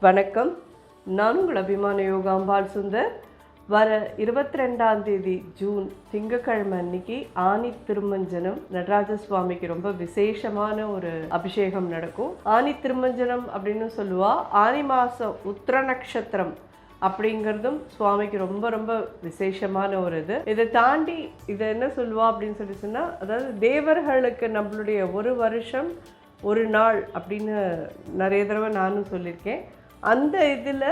வணக்கம். நான் உங்கள் அபிமான யோகாம்பாள் சுந்தர். வர 22ஆம் தேதி ஜூன் திங்கட்கிழமை அன்னைக்கு ஆனி திருமஞ்சனம் நடராஜ சுவாமிக்கு ரொம்ப விசேஷமான ஒரு அபிஷேகம் நடக்கும். ஆனி திருமஞ்சனம் அப்படின்னு சொல்லுவா. ஆனி மாதம் உத்திர நட்சத்திரம் அப்படிங்கிறதும் சுவாமிக்கு ரொம்ப ரொம்ப விசேஷமான ஒரு இதை தாண்டி இதை என்ன சொல்லுவா அப்படின்னு சொல்லி சொன்னால், அதாவது தேவர்களுக்கு நம்மளுடைய ஒரு வருஷம் ஒரு நாள் அப்படின்னு நிறைய தடவை நானும் சொல்லியிருக்கேன். அந்த இதில்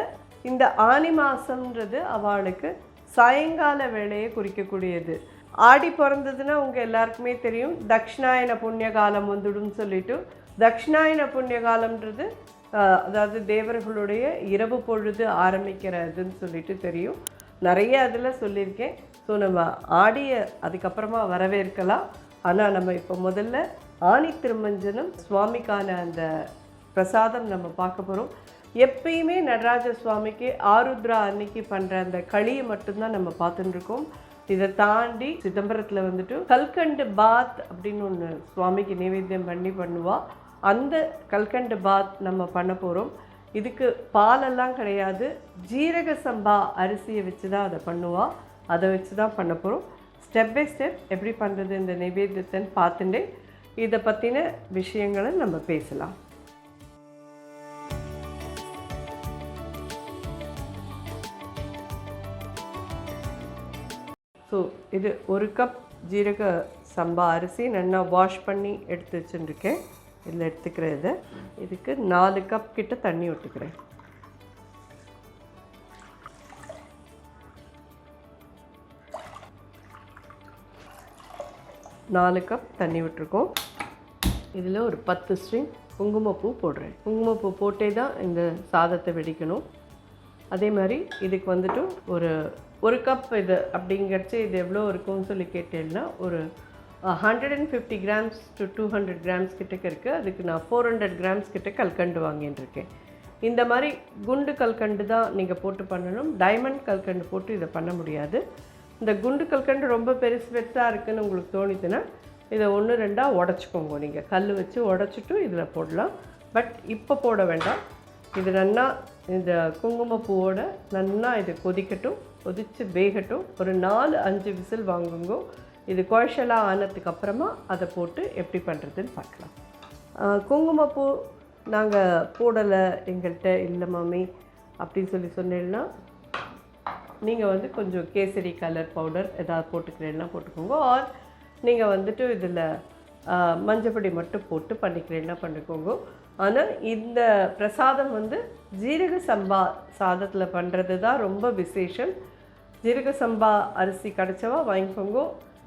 இந்த ஆனி மாதம்ன்றது அவளுக்கு சாயங்கால வேலையை குறிக்கக்கூடியது. ஆடி பிறந்ததுன்னா உங்கள் எல்லாருக்குமே தெரியும், தக்ஷிணாயன புண்ணிய காலம் வந்துடும் சொல்லிட்டு, தக்ஷிணாயன புண்ணிய காலம்ன்றது அதாவது தேவர்களுடைய இரவு பொழுது ஆரம்பிக்கிறதுன்னு சொல்லிட்டு தெரியும். நிறைய அதில் சொல்லியிருக்கேன். ஸோ நம்ம ஆடியை அதுக்கப்புறமா வரவேற்கலாம். ஆனால் நம்ம இப்போ முதல்ல ஆனி திருமஞ்சனம் சுவாமிக்கான அந்த பிரசாதம் நம்ம பார்க்க போகிறோம். எப்பயுமே நடராஜ சுவாமிக்கு ஆருத்ரா அன்னைக்கு பண்ணுற அந்த களியை மட்டும்தான் நம்ம பார்த்துட்டு இருக்கோம். இதை தாண்டி சிதம்பரத்தில் வந்துட்டு கல்கண்டு பாத் அப்படின்னு ஒன்று சுவாமிக்கு நைவேத்தியம் பண்ணுவா. அந்த கல்கண்டு பாத் நம்ம பண்ண போகிறோம். இதுக்கு பாலெல்லாம் கிடையாது, ஜீரக சம்பா அரிசியை வச்சு தான் அதை பண்ணுவா. அதை வச்சு தான் பண்ண போகிறோம். ஸ்டெப் பை ஸ்டெப் எப்படி பண்ணுறது இந்த நைவேத்தியத்தைன்னு பார்த்துட்டே இதை பற்றின விஷயங்களை நம்ம பேசலாம். ஸோ இது 1 கப் ஜீரக சம்பா அரிசி நல்லா வாஷ் பண்ணி எடுத்து வச்சுருக்கேன். இதில் எடுத்துக்கிறது இதுக்கு 4 கப் கிட்ட தண்ணி விட்டுக்கிறேன். நாலு கப் தண்ணி விட்டுருக்கோம். இதில் ஒரு 10 ஸ்ட்ரிங் குங்குமப்பூ போடுறேன். குங்குமப்பூ போட்டே தான் இந்த சாதத்தை வெடிக்கணும். அதே மாதிரி இதுக்கு வந்துட்டு ஒரு கப் இது அப்படிங்கிறச்சு இது எவ்வளோ இருக்கும்னு சொல்லி கேட்டேன்னா ஒரு 150 கிராம்ஸ் டு 200 கிராம்ஸ் கிட்டக்க இருக்குது. அதுக்கு நான் 400 கிராம்ஸ் கிட்ட கல்கண்டு வாங்கிட்டுருக்கேன். இந்த மாதிரி குண்டு கல்கண்டு தான் நீங்கள் போட்டு பண்ணணும். டைமண்ட் கல்கண்டு போட்டு இதை பண்ண முடியாது. இந்த குண்டு கல்கண்டு ரொம்ப பெருசாக இருக்குதுன்னு உங்களுக்கு தோணிச்சுன்னா இதை 1-2 உடச்சிக்கோங்க. நீங்கள் கல் வச்சு உடச்சிட்டு இதில் போடலாம். பட் இப்போ போட வேண்டாம். இது நல்லா இந்த குங்குமப்பூவோட நல்லா இது கொதித்து வேகட்டும். ஒரு 4-5 விசில் வாங்குங்க. இது குழச்சலாக ஆனதுக்கு அப்புறமா அதை போட்டு எப்படி பண்ணுறதுன்னு பார்க்கலாம். குங்குமப்பூ நாங்கள் போடலை, எங்கள்கிட்ட இல்லை மாமி அப்படின்னு சொன்னீங்கன்னா நீங்கள் வந்து கொஞ்சம் கேசரி கலர் பவுடர் ஏதாவது போட்டுக்கிறேன்னா போட்டுக்கோங்க. ஆர் நீங்கள் வந்துட்டு இதில் மஞ்சப்பொடி மட்டும் போட்டு பண்ணிக்கிறேன்னா பண்ணிக்கோங்க. ஆனால் இந்த பிரசாதம் வந்து ஜீரக சம்பா சாதத்தில் பண்ணுறது தான் ரொம்ப விசேஷம். ஜீரக சம்பா அரிசி கிடைச்சவா வாங்கிக்கோங்க.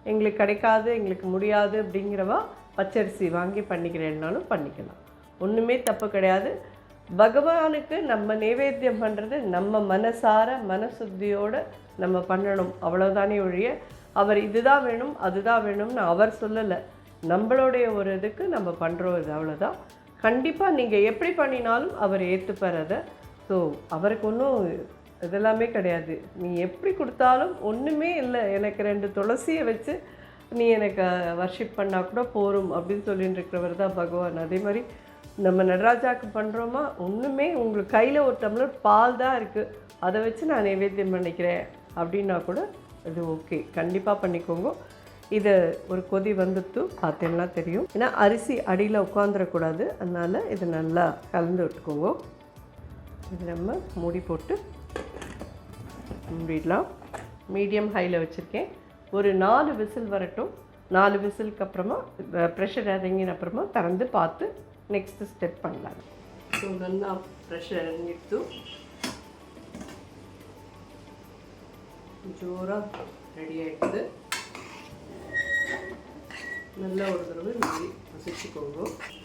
எங்களுக்கு கிடைக்காது, எங்களுக்கு முடியாது அப்படிங்கிறவா பச்சரிசி வாங்கி பண்ணிக்கிறேன்னாலும் பண்ணிக்கலாம். ஒன்றுமே தப்பு கிடையாது. பகவானுக்கு நம்ம நைவேத்தியம் பண்ணுறது நம்ம மனசார மனசுத்தியோடு நம்ம பண்ணணும். அவ்வளோதானே ஒழிய அவர் இதுதான் வேணும் அதுதான் வேணும்னு அவர் சொல்லலை. நம்மளுடைய ஒரு இதுக்கு நம்ம பண்ணுறோம். இது அவ்வளோதான். கண்டிப்பாக நீங்கள் எப்படி பண்ணினாலும் அவர் ஏற்றுப்பார் அதை. ஸோ அவருக்கு ஒன்றும் இதெல்லாமே கிடையாது. நீ எப்படி கொடுத்தாலும் ஒன்றுமே இல்லை, எனக்கு 2 துளசியை வச்சு நீ எனக்கு வர்ஷிப் பண்ணால் கூட போரும் அப்படின்னு சொல்லிட்டு இருக்கிறவர் தான் பகவான். அதே மாதிரி நம்ம நடராஜாவுக்கு பண்ணுறோமா, ஒன்றுமே உங்களுக்கு கையில் ஒரு டம்ளர் பால் தான் இருக்குது, அதை வச்சு நான் நைவேத்தியம் பண்ணிக்கிறேன் அப்படின்னா கூட அது ஓகே, கண்டிப்பாக பண்ணிக்கோங்க. இதை ஒரு கொதி வந்துட்டு பார்த்தீங்கன்னா தெரியும். ஏன்னா அரிசி அடியில் உட்காந்துடக்கூடாது, அதனால் இது நல்லா கலந்து விட்டுக்கோங்க. இது நம்ம மூடி போட்டு மூடிடலாம். மீடியம் ஹையில் வச்சுருக்கேன். ஒரு 4 விசில் வரட்டும். 4 விசிலுக்கு அப்புறமா ப்ரெஷர் இறங்கின அப்புறமா திறந்து பார்த்து நெக்ஸ்ட்டு ஸ்டெப் பண்ணலாம். ஸோ நல்லா ப்ரெஷர் இறங்கிட்டு ஜோராக ரெடி ஆகிடுது. நல்லா ஒரு தடவை மாதிரி மசிச்சுக்கோங்க.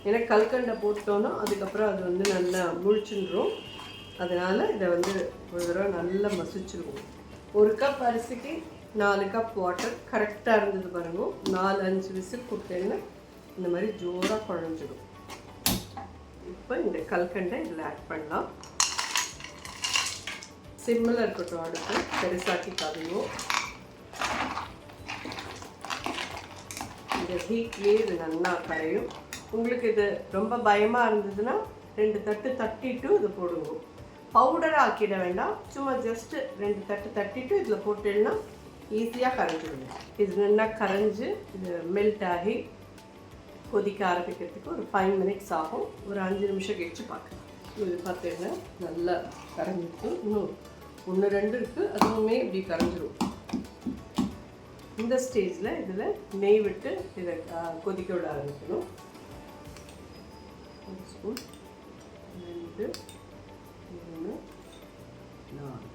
ஏன்னா கல்கண்டை போட்டோன்னா அதுக்கப்புறம் அது வந்து நல்லா முழிச்சுன்றோம். அதனால் இதை வந்து ஒரு தடவை நல்லா மசிச்சுருவோம். 1 கப் அரிசிக்கு 4 கப் வாட்டர் கரெக்டாக இருந்தது பாருங்க. 4-5 விசில் கொடுத்தேன்னா இந்த மாதிரி ஜோராக குழஞ்சிடும். இப்போ இந்த கல்கண்டை இதில் ஆட் பண்ணலாம். சிம்மில் இருக்கட்டும், அடுத்து பெருசாக்கி காதையும். இந்த ஹீட்லேயே இது நல்லா கரையும். உங்களுக்கு இது ரொம்ப பயமாக இருந்ததுன்னா 2 தட்டு தட்டிட்டு இது போடுங்க. பவுடராக ஆக்கிட வேண்டாம், சும்மா ஜஸ்ட்டு 2 தட்டு தட்டிட்டு இதில் போட்டுன்னா ஈஸியாக கரைஞ்சிடுங்க. இது நல்லா கரைஞ்சி இது மெல்ட் ஆகி கொதிக்க ஆரம்பிக்கிறதுக்கு ஒரு 5 மினிட்ஸ் ஆகும். ஒரு 5 நிமிஷம் கழிச்சு பார்க்கலாம். இது பார்த்தீங்கன்னா நல்லா கரைஞ்சிருக்கு. இன்னும் 1 2 இருக்குது, அதுவுமே இப்படி கரைஞ்சிரும். இந்த ஸ்டேஜில் இதில் நெய் விட்டு இதை கொதிக்க விட ஆரம்பிக்கணும். 1 ஸ்பூன் 2 3 4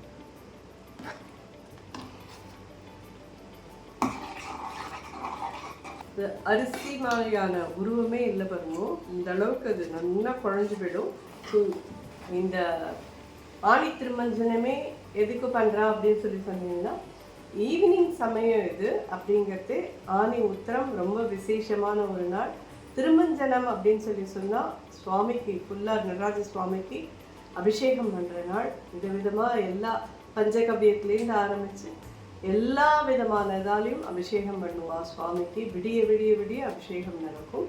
அரிசி மாதிரியான உருவமே இல்லை பாருங்க. இந்த அளவுக்கு அது நல்லா குழஞ்சி போயிடும். ஸோ இந்த ஆணி திருமஞ்சனமே எதுக்கு பண்ணுறா அப்படின்னு சொன்னீங்கன்னா, ஈவினிங் சமயம் இது அப்படிங்கிறது. ஆணி உத்திரம் ரொம்ப விசேஷமான ஒரு நாள். திருமஞ்சனம் அப்படின்னு சொன்னால் சுவாமிக்கு ஃபுல்லாக நடராஜ சுவாமிக்கு அபிஷேகம் பண்ணுற நாள். விதவிதமாக எல்லா பஞ்சகவியத்துலேருந்து ஆரம்பித்து எல்லா விதமான இதாலையும் அபிஷேகம் பண்ணுவா சுவாமிக்கு. விடிய விடிய விடிய அபிஷேகம் நடக்கும்.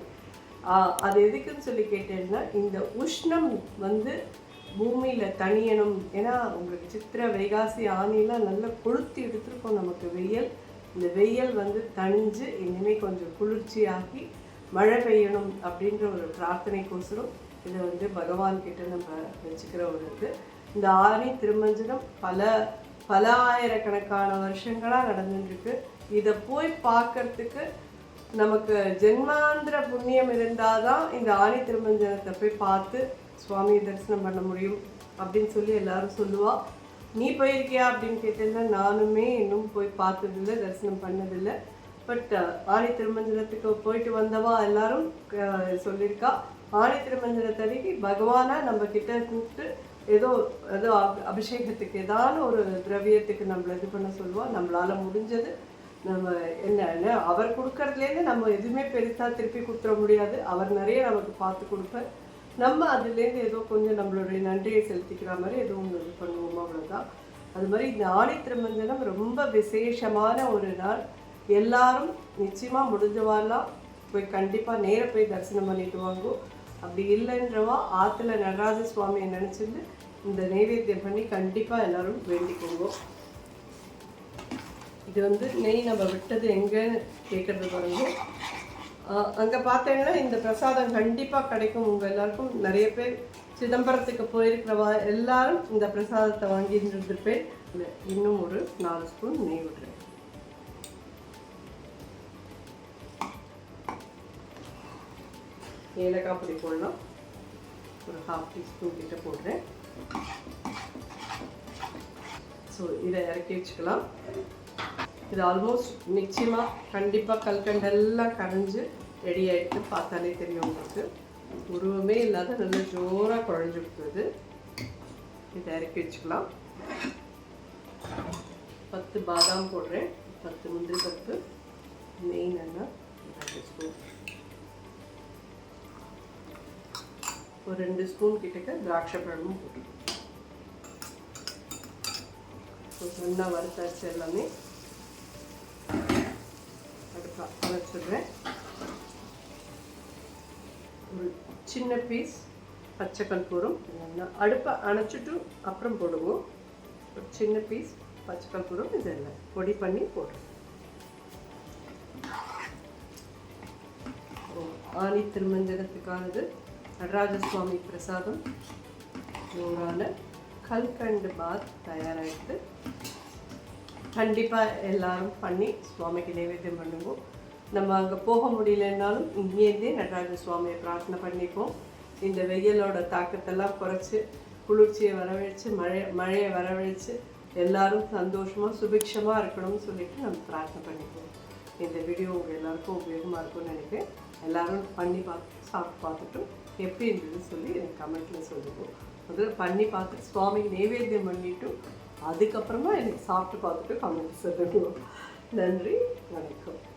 அது எதுக்குன்னு சொல்லி கேட்டேன்னா, இந்த உஷ்ணம் பூமியில் தணியணும். ஏன்னா உங்களுக்கு சித்திரை வைகாசி ஆணிலாம் நல்லா கொளுத்தி எடுத்துருக்கோம் நமக்கு வெயில். இந்த வெயில் தணிஞ்சு இனிமேல் கொஞ்சம் குளிர்ச்சியாகி மழை பெய்யணும் அப்படின்ற ஒரு பிரார்த்தனைக்கோசரம் இதை பகவான்கிட்ட நம்ம வச்சுக்கிற ஒரு இது. இந்த ஆணி திருமஞ்சனம் பல ஆயிரக்கணக்கான வருஷங்களாக நடந்துட்டுருக்கு. இதை போய் பார்க்கறதுக்கு நமக்கு ஜென்மாந்திர புண்ணியம் இருந்தால் தான் இந்த ஆணி திருமஞ்சனத்தை போய் பார்த்து சுவாமியை தரிசனம் பண்ண முடியும் அப்படின்னு சொல்லி எல்லாரும் சொல்லுவா. நீ போயிருக்கியா அப்படின்னு கேட்டேன்னா, நானுமே இன்னும் போய் பார்த்ததில்லை, தரிசனம் பண்ணதில்லை. பட் ஆணி திருமஞ்சனத்துக்கு போயிட்டு வந்தவா எல்லாரும் சொல்லியிருக்கா, ஆணி திருமஞ்சனத்தன்னைக்கு பகவானை நம்ம கிட்ட கூப்பிட்டு ஏதோ அபிஷேகத்துக்கு ஏதாவது ஒரு திரவியத்துக்கு நம்மளை இது பண்ண சொல்லுவோம். நம்மளால் முடிஞ்சது நம்ம என்ன அவர் கொடுக்கறதுலேருந்து நம்ம எதுவுமே பெருசாக திருப்பி கொடுத்துட முடியாது. அவர் நிறைய நமக்கு பார்த்து கொடுப்பார். நம்ம அதுலேருந்து ஏதோ கொஞ்சம் நம்மளுடைய நன்றியை செலுத்திக்கிற மாதிரி ஏதோ ஒன்று இது பண்ணுவோம், அவ்வளோதான். அது மாதிரி இந்த ஆணி திருமஞ்சனம் ரொம்ப விசேஷமான ஒரு நாள். எல்லாரும் நிச்சயமாக முடிஞ்சவாரெலாம் போய் கண்டிப்பாக நேராக போய் தரிசனம் பண்ணிட்டு வாங்கும். அப்படி இல்லைன்றவா ஆற்றுல நடராஜ சுவாமியை நினச்சிட்டு இந்த நைவேத்தியம் பண்ணி கண்டிப்பாக எல்லோரும் வேண்டிக்கோங்க. இது நெய் நம்ம விட்டது எங்கேன்னு கேட்குறது பாருங்க. அங்கே பார்த்தீங்கன்னா இந்த பிரசாதம் கண்டிப்பாக கிடைக்கும் உங்கள் எல்லாருக்கும். நிறைய பேர் சிதம்பரத்துக்கு போயிருக்கிறவா எல்லாரும் இந்த பிரசாதத்தை வாங்கியிருந்துருப்பேன். இல்லை, இன்னும் ஒரு 4 ஸ்பூன் நெய் விடுறேன். ஏலக்காய் பொடி போடலாம். ஒரு 1/2 டீஸ்பூன் கிட்ட போடுறேன். ஸோ இதை இறக்கி வச்சுக்கலாம். இது ஆல்மோஸ்ட் நிச்சயமாக கண்டிப்பாக கல்கண்டெல்லாம் கரைஞ்சி ரெடி ஆகிட்டு பார்த்தாலே தெரியும் உங்களுக்கு. உருவமே இல்லாத நல்ல ஜோராக குழஞ்சி விட்டுருது. இதை இறக்கி வச்சுக்கலாம். 10 பாதாம் போடுறேன், 10 முந்திரி பருப்பு, நெய் நல்லா 2 ஸ்பூன், ஒரு 2 ஸ்பூன் கிட்டக்க திராட்சை பழமும் போட்டுருக்கோம். நல்லா வறுத்தாச்சு எல்லாமே. அரைச்சிடுறேன். ஒரு சின்ன பீஸ் பச்சை கற்பூரம். அடுப்பை அணைச்சிட்டு அப்புறம் போடுவோம். ஒரு சின்ன பீஸ் பச்சை கற்பூரம் இதெல்லாம் பொடி பண்ணி போடுறோம். ஆணி திருமஞ்சனத்துக்கானது நடராஜ சுவாமி பிரசாதம் ஜோரான கல்கண்டு பாத் தயாராகிட்டு கண்டிப்பாக எல்லாரும் பண்ணி சுவாமிக்கு நைவேத்தியம் பண்ணுவோம். நம்ம அங்கே போக முடியலன்னாலும் இங்கேருந்தே நடராஜ சுவாமியை பிரார்த்தனை பண்ணிப்போம். இந்த வெயிலோட தாக்கத்தெல்லாம் குறைச்சி குளிர்ச்சியை வரவழைச்சு மழையை வரவழைச்சு எல்லாரும் சந்தோஷமாக சுபிக்ஷமாக இருக்கணும்னு சொல்லிட்டு நம்ம பிரார்த்தனை பண்ணிப்போம். இந்த வீடியோ உங்கள் எல்லாருக்கும் உபயோகமாக இருக்கும்னு நினைக்கிறேன். எல்லோரும் பண்ணி சாப்பிட்டு பார்த்துட்டு எப்படி இருந்ததுன்னு சொல்லி எனக்கு கமெண்ட்டில் சொல்லுவோம். முதல்ல பண்ணி பார்த்துட்டு சுவாமிக்கு நைவேத்தியம் பண்ணிவிட்டு அதுக்கப்புறமா எனக்கு சாப்பிட்டு பார்த்துட்டு கமெண்ட் சொல்லுவோம். நன்றி, வணக்கம்.